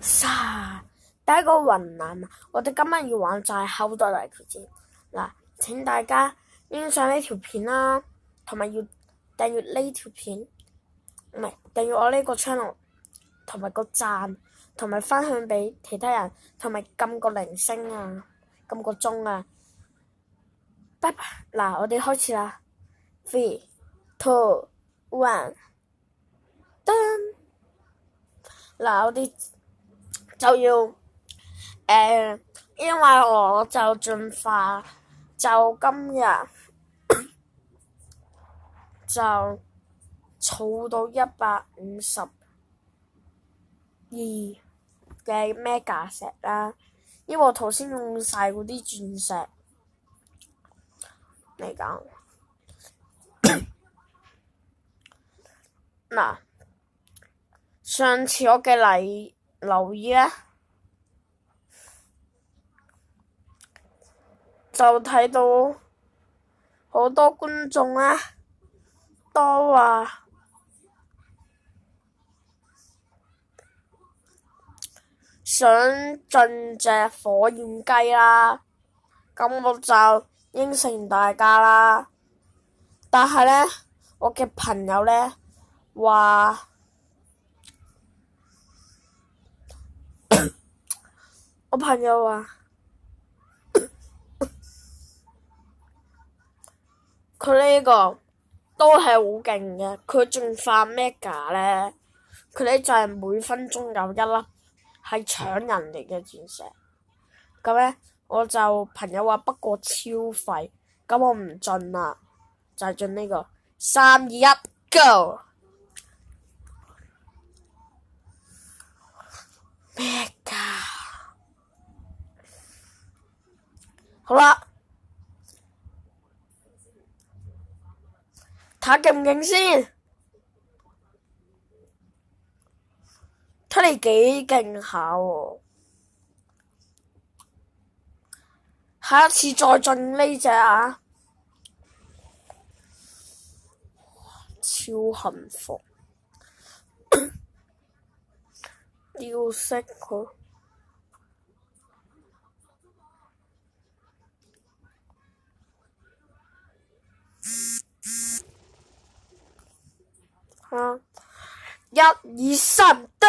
第一個雲南啊，我哋今日要玩就係口袋大挑戰。嗱，請大家欣賞呢條片啦，同埋要訂閱呢條片，唔係訂閱我呢個 channel，同埋個讚，同埋分享俾其他人，同埋撳個鈴聲啊，撳個鐘啊。拜拜！嗱，我哋開始啦 ，3、2、1，噔！嗱，我哋就要因為我就盡快就今日就儲到152嘅 mega 石啦，因為我頭先用晒嗰啲鑽石嚟講。嗱，上次我嘅留意咧，就睇到好多觀眾咧都話想進隻火焰雞啦，咁我就應承大家啦。但係咧，我嘅朋友咧話，我朋友話佢呢個都係好勁嘅，佢仲發 mega 咧，佢呢就係每分鐘有一粒係搶人哋嘅鑽石。咁咧，我就朋友話不過超廢，咁我唔進啦，就係進呢個3、2、1 ，Go！ mega 好啦，睇下勁唔勁先，睇你幾勁下喎！下一次再進呢隻啊，超幸福，要識佢。1、2、3，噔！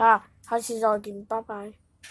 好啦，下次再見，拜拜。